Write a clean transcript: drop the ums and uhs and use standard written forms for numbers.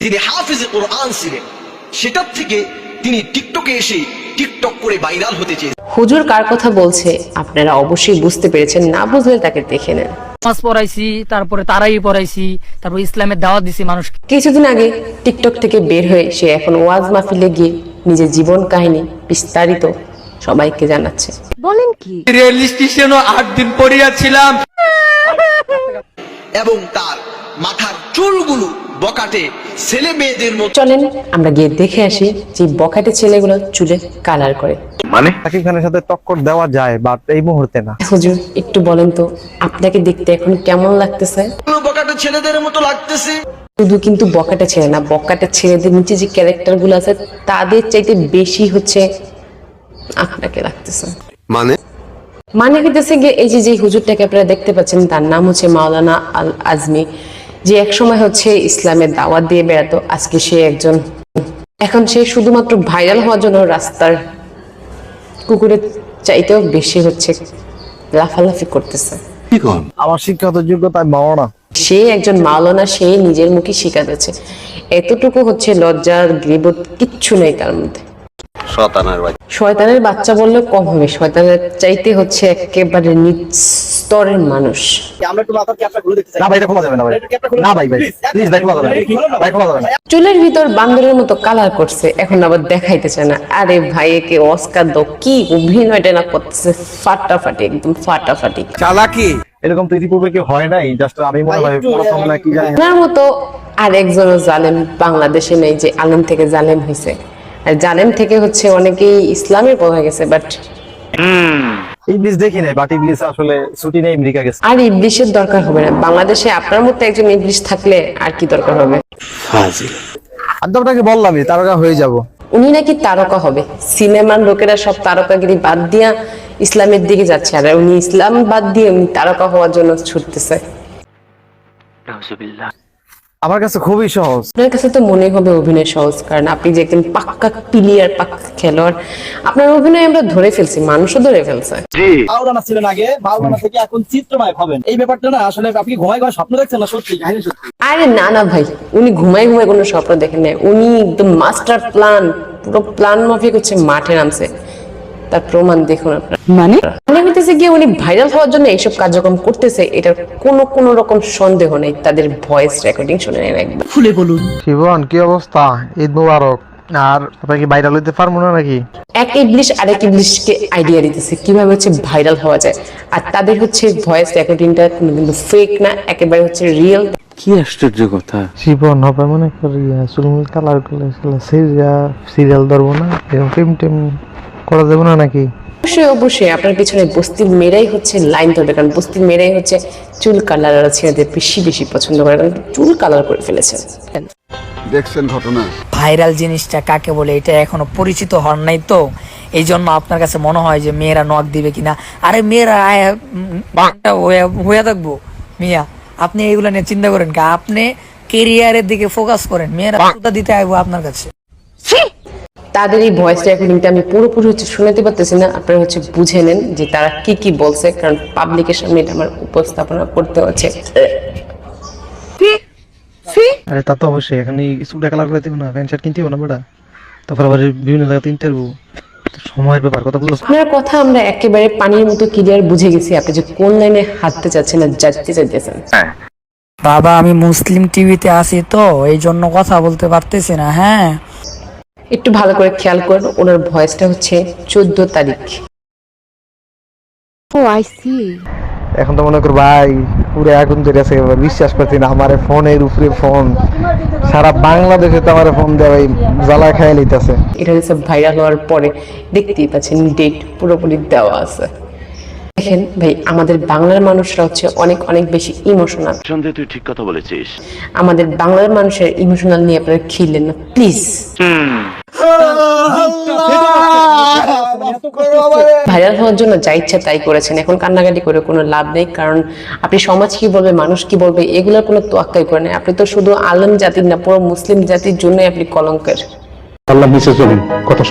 তিনি হাফিজে কোরআন ছিলেন, সেটার থেকে তিনি টিকটকে এসে টিকটক করে ভাইরাল হতে চেয়েছেন। হুজুর কার কথা বলছে আপনারা অবশ্যই বুঝতে পেরেছেন, না বুঝলে তাকে দেখে নেন। নামাজ পড়াইছি, তারপরে তারাই পড়াইছি, তারপর ইসলামের দাওয়াত দিছি মানুষকে। কিছুদিন আগে টিকটক থেকে বের হয়ে সে এখন ওয়াজ মাহফিলে গিয়ে নিজের জীবন কাহিনী বিস্তারিত সবাইকে জানাচ্ছে। বলেন কি? রেল স্টেশনও 8 দিন পড়িয়াছিলাম এবং তার মাথার চুলগুলো বকাটে ছেলে মেয়েদের মতো। চলেন আমরা গিয়ে দেখে আসি যে বখাটে ছেলেগুলো চুলে কালার করে। মানে শাকিব খানের সাথে টক্কর দেওয়া যায়, বাট এই মুহূর্তে না। হুজুর একটু বলেন তো আপনাকে দেখতে এখন কেমন লাগতেছে? বকাটে ছেলেদের মতো লাগতেছে। শুধু কিন্তু বকাটে ছেলে না, বকাটে ছেলেদের নিচে যে ক্যারেক্টার গুলো আছে তাদের চাইতে বেশি হচ্ছে আপনাকে লাগতেছে। মানে হইতেছে গিয়ে এই যে হুজুরটাকে আপনারা দেখতে পাচ্ছেন, তার নাম হচ্ছে মাওলানা আল আজমি, যে একসময় হচ্ছে ইসলামের দাওয়াত দিয়ে বেড়াতো। আজকে সে এখন সে শুধুমাত্র ভাইরাল হওয়ার জন্য রাস্তার কুকুরের চাইতেও বেশি হচ্ছে লাফালাফি করতেছে। আমার শিক্ষাগত যোগ্যতা মাওলানা। সে একজন মাওলানা, সে নিজের মুখে শিখাতেছে। এতটুকু হচ্ছে লজ্জার গিবত কিচ্ছু নেই তার মধ্যে। শয়তানের বাচ্চা বললে কম হবে, শয়তানের চাইতে হচ্ছে একেবারে নিচ স্তরের মানুষ। না ভাই, এটা খোলা যাবে না ভাই। না ভাই, প্লিজ ভাই, খোলা যাবে না ভাই, খোলা যাবে না। চুলের ভিতর বান্দরের মতো কালার করছে, এখন আবার দেখাইতে চায় না। আরে ভাই, একে অস্কার দাও, কি অভিনয়টা না করতেছে, ফাটাফাটি, একদম ফাটাফাটি চালাকি। এরকম তো ইতিপূর্বে কেউ হয় নাই, জাস্ট আমি মনে হয় প্রথম না কি জানি। ওনার মতো আর একজনও জালেম বাংলাদেশে নেই, যে আলেম থেকে জালেম হয়েছে। আর জালেম থেকে হচ্ছে অনেকেই ইসলামের পথে গেছে, বাট ইংলিশ দেখি নাই, বাট ইংলিশ আসলে ছুটি নেই, আমেরিকা গেছে। আর ইবলিশের দরকার হবে না বাংলাদেশে। আপনার মতো একজন ইবলিশ থাকলে আর কি দরকার হবে? আমি তো আপনাকে বললামই, তারকা হয়ে যাব। উনি নাকি তারকা হবে। সিনেমার লোকেরা সব তারকাগিরি বাদ দিয়া ইসলামের দিকে যাচ্ছে, আর উনি ইসলাম বাদ দিয়ে উনি তারকা হওয়ার জন্য ছুটতেছে। আমার কাছে খুবই সহজ। আপনার কাছে তো মনে হবে অভিনয় সহজ, কারণ আপনি যে একজন পাক্কা প্লেয়ার, পাক্কা খেলোয়াড়। আপনার অভিনয় আমরা ধরে ফেলছি, মানুষও ধরে ফেলছে। মাওলানা ছিলেন আগে, মাওলানা থেকে এখন চিত্রনায়ক হবেন। এই ব্যাপারটা না আসলে আপনি ঘুমায় স্বপ্ন দেখছেন না, সত্যি কাহিনী সত্যি। আরে না না ভাই, উনি ঘুমায় কোনো স্বপ্ন দেখেন না। উনি একদম মাস্টার প্ল্যান, পুরো প্ল্যান মাফিক হচ্ছে মাঠে নামছে। তার প্রমাণ দেখুন আপনারা। মনে হইতেছে গিয়ে উনি ভাইরাল হওয়ার জন্য এইসব কার্যক্রম করতেছে, এটার কোনো রকম সন্দেহ নেই। তাদের ভয়েস রেকর্ডিং শুনে নেন একবার। খুলে বলুন। শিবন, কি অবস্থা? ঈদ মুবারক। আর আপনাকে ভাইরাল হইতে পারবো না নাকি? এক ইবলিশ আরেক ইবলিশকে আইডিয়া দিতেছে কিভাবে হচ্ছে ভাইরাল হওয়া যায়। আর তাদের হচ্ছে ভয়েস রেকর্ডিংটা কিন্তু ফেক না, একেবারে হচ্ছে রিয়েল। কি আশ্চর্য কথা! শিবন হবে মনে করি চুলমুল কালার করলে সিরিয়াল ধরবো না, এরকম প্রেম টেম করা যাবে না নাকি? অবশ্যই আপনার পিছনে বস্তির মেয়েরাই হচ্ছে লাইন ধরবে, কারণ বস্তির মেয়েরাই হচ্ছে চুল কালার আর ছেলেদের বেশি পছন্দ করে, কারণ চুল কালার করে ফেলেছে। দেখছেন ঘটনা? ভাইরাল জিনিসটা কাকে বলে এটা এখনো পরিচিত হন নাই, তো এই জন্য আপনার কাছে মনে হয় যে মেয়েরা নক দিবে কিনা। আরে মেয়েরা হয়ে থাকবো মিয়া, আপনি এইগুলো নিয়ে চিন্তা করেন কা? আপনি কেরিয়ারের দিকে ফোকাস করেন, মেয়েরা দিতে আসবো আপনার কাছে। তাদের এই ভয়েস রেকর্ডিংটা আমি পুরোপুরি হচ্ছে শুনতে পারতেছি না, আপনারা হচ্ছে বুঝে নেন যে তারা কি বলছে, কারণ পাবলিকের সামনে এটা আমার উপস্থাপনা করতে হচ্ছে। আরে তা তো অবশ্যই, এখানে চুলটা কালার করে দিব না, প্যান্ট শার্ট কিনতে হবে না বেটা, তারপর আবার বিভিন্ন জায়গাতে ইন্টারভিউ, সময়ের ব্যাপার। কথা বলছো আপনার কথা আমরা একেবারে পানির মতো ক্লিয়ার বুঝে গেছি, আপনি যে কোন লাইনে হাঁটতে চাচ্ছেন না যেতে চাইতেছেন। বাবা, আমি মুসলিম টিভিতে আসি তো এই জন্য কথা বলতে পারতেছি না। হ্যাঁ, একটু ভালো করে খেয়াল করেন, ওনার ভয়েসটা হচ্ছে 14 তারিখ। ও আই সি। এখন তো মনে কর ভাই পুরো আগুন ধরে আছে, বিশ্বাস করছি না। আমার ফোনের উপরে ফোন, সারা বাংলাদেশে তো আমার ফোন দেয় ভাই জ্বালা খেয়ে নিতেছে। এটা হচ্ছে ভাইরাল হওয়ার পরে দেখতেই পাচ্ছেন ডেট পুরোপুরি দেওয়া আছে। দেখেন ভাই, আমাদের বাংলার মানুষরা হচ্ছে অনেক বেশি ইমোশনাল। সন্দেহ, তুই ঠিক কথা বলেছিস। আমাদের বাংলার মানুষের ইমোশনাল নিয়ে আপনারা খেললেন না প্লিজ। ভাইরাল হওয়ার জন্য যা ইচ্ছা তাই করেছেন, এখন কান্নাকাটি করে কোনো লাভ নেই, কারণ আপনি সমাজ কি বলবে, মানুষ কি বলবে, এগুলোর কোনো তোয়াক্কাই করে নেই। আপনি তো শুধু আলেম জাতির না, পুরো মুসলিম জাতির জন্য আপনি কলঙ্কের। আল্লাহ নিচে চলুন কথা।